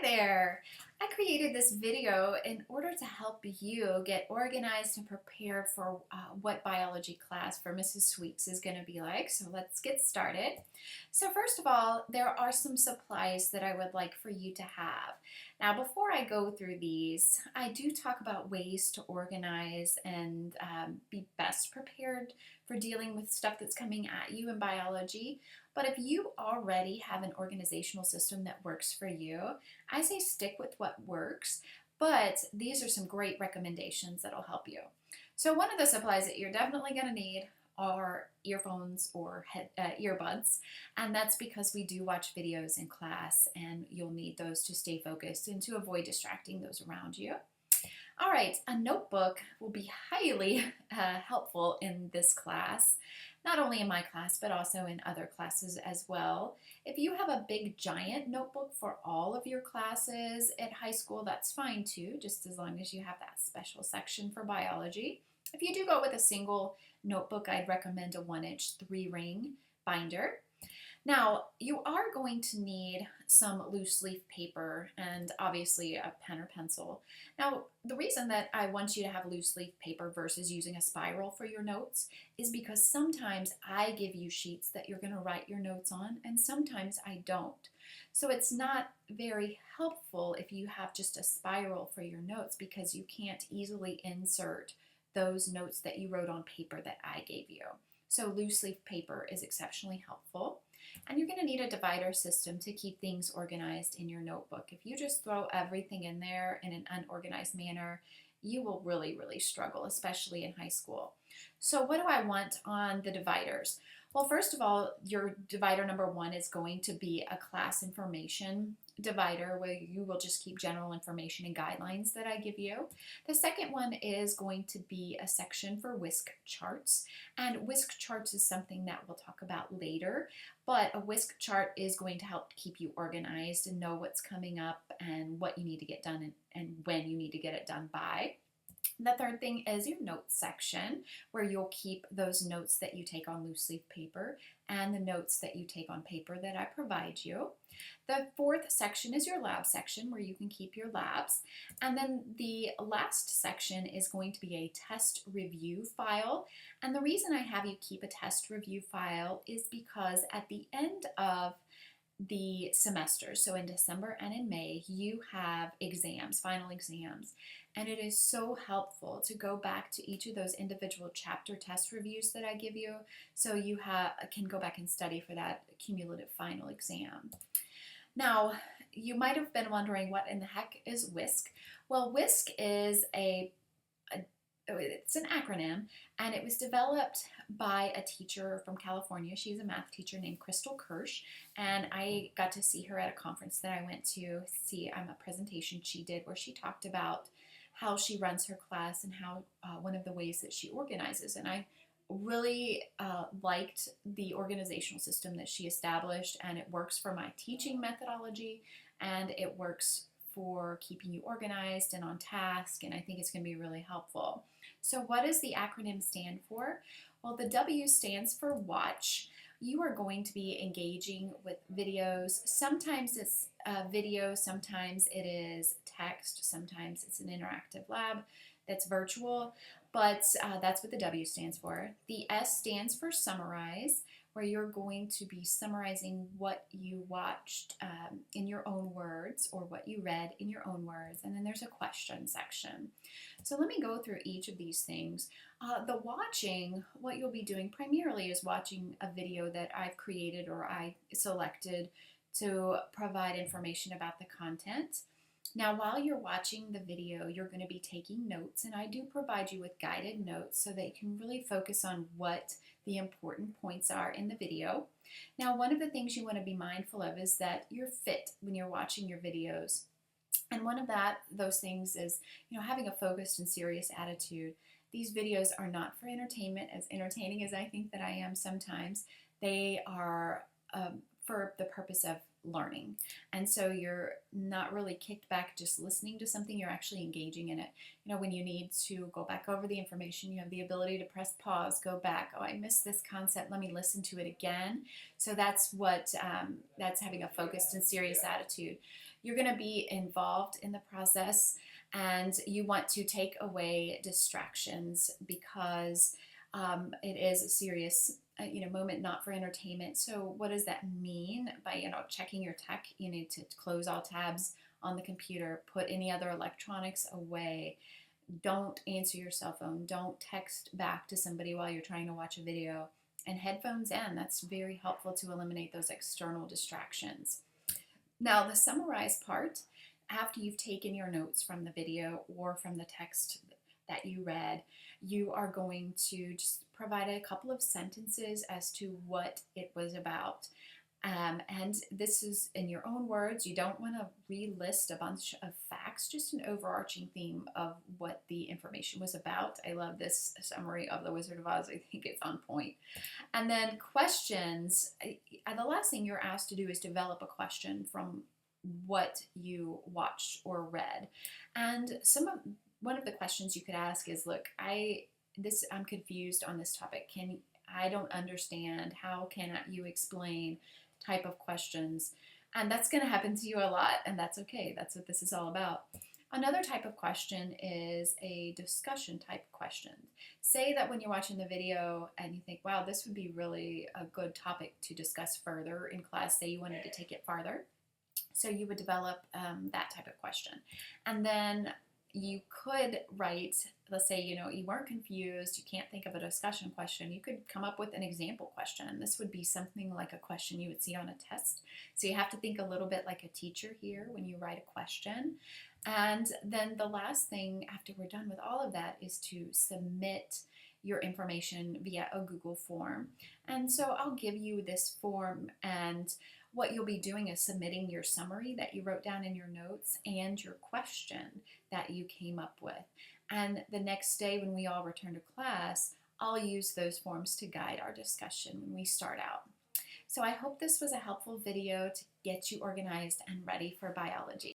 there! I created this video in order to help you get organized and prepared for what biology class for Mrs. Sweaks is going to be like. So let's get started. So first of all, there are some supplies that I would like for you to have. Now before I go through these, I do talk about ways to organize and be best prepared for dealing with stuff that's coming at you in biology. But if you already have an organizational system that works for you, I say stick with what works, but these are some great recommendations that'll help you. So one of the supplies that you're definitely going to need are earphones or earbuds, and that's because we do watch videos in class and you'll need those to stay focused and to avoid distracting those around you. All right, a notebook will be highly helpful in this class, not only in my class, but also in other classes as well. If you have a big giant notebook for all of your classes at high school, that's fine too, just as long as you have that special section for biology. If you do go with a single notebook, I'd recommend a 1-inch 3-ring binder. Now, you are going to need some loose leaf paper and obviously a pen or pencil. Now, the reason that I want you to have loose leaf paper versus using a spiral for your notes is because sometimes I give you sheets that you're going to write your notes on and sometimes I don't. So it's not very helpful if you have just a spiral for your notes because you can't easily insert those notes that you wrote on paper that I gave you. So loose leaf paper is exceptionally helpful. And you're going to need a divider system to keep things organized in your notebook. If you just throw everything in there in an unorganized manner, you will really struggle, especially in high school. So what do I want on the dividers? Well, first of all, your divider number 1 is going to be a class information divider where you will just keep general information and guidelines that I give you. The second one is going to be a section for whisk charts, and whisk charts is something that we'll talk about later, but a whisk chart is going to help keep you organized and know what's coming up and what you need to get done and when you need to get it done by. The third thing is your notes section, where you'll keep those notes that you take on loose leaf paper and the notes that you take on paper that I provide you. The fourth section is your lab section, where you can keep your labs. And then the last section is going to be a test review file. And the reason I have you keep a test review file is because at the end of the semester, so in December and in May, you have exams, final exams, and it is so helpful to go back to each of those individual chapter test reviews that I give you so you can go back and study for that cumulative final exam. Now, you might have been wondering what in the heck is WISC. Well, WISC is it's an acronym, and it was developed by a teacher from California. She's a math teacher named Crystal Kirsch, and I got to see her at a conference that I went to see a presentation she did where she talked about how she runs her class and how one of the ways that she organizes. And I really liked the organizational system that she established, and it works for my teaching methodology, and it works for keeping you organized and on task, and I think it's going to be really helpful. So what does the acronym stand for? Well, the W stands for watch. You are going to be engaging with videos. Sometimes it's a video, sometimes it is text, sometimes it's an interactive lab that's virtual, but that's what the W stands for. The S stands for summarize, where you're going to be summarizing what you watched in your own words or what you read in your own words. And then there's a question section. So let me go through each of these things. The watching, what you'll be doing primarily is watching a video that I've created or I selected to provide information about the content. Now, while you're watching the video, you're going to be taking notes, and I do provide you with guided notes so that you can really focus on what the important points are in the video. Now, one of the things you want to be mindful of is that you're fit when you're watching your videos. And one of those things is, having a focused and serious attitude. These videos are not for entertainment, as entertaining as I think that I am sometimes. They are for the purpose of learning. And so you're not really kicked back just listening to something, you're actually engaging in it. When you need to go back over the information, you have the ability to press pause, go back. Oh, I missed this concept, let me listen to it again. So that's what, that's having a focused and serious attitude. You're going to be involved in the process, and you want to take away distractions because it is a serious moment, not for entertainment. So what does that mean? By checking your tech, you need to close all tabs on the computer, put any other electronics away. Don't answer your cell phone. Don't text back to somebody while you're trying to watch a video. And headphones in. That's very helpful to eliminate those external distractions. Now, the summarize part, after you've taken your notes from the video or from the text that you read, you are going to just provide a couple of sentences as to what it was about. And this is in your own words. You don't want to relist a bunch of facts, just an overarching theme of what the information was about. I love this summary of The Wizard of Oz. I think it's on point. And then questions. The last thing you're asked to do is develop a question from what you watched or read. And one of the questions you could ask is, look, I'm confused on this topic. I don't understand. How can you explain? Type of questions. And that's going to happen to you a lot, and that's okay. That's what this is all about. Another type of question is a discussion type question. Say that when you're watching the video and you think, wow, this would be really a good topic to discuss further in class. Say you wanted to take it farther. So you would develop that type of question. And then you could write, let's say, you weren't confused, you can't think of a discussion question, you could come up with an example question. This would be something like a question you would see on a test. So you have to think a little bit like a teacher here when you write a question. And then the last thing after we're done with all of that is to submit your information via a Google form. And so I'll give you this form, and what you'll be doing is submitting your summary that you wrote down in your notes and your question that you came up with. And the next day when we all return to class, I'll use those forms to guide our discussion when we start out. So I hope this was a helpful video to get you organized and ready for biology.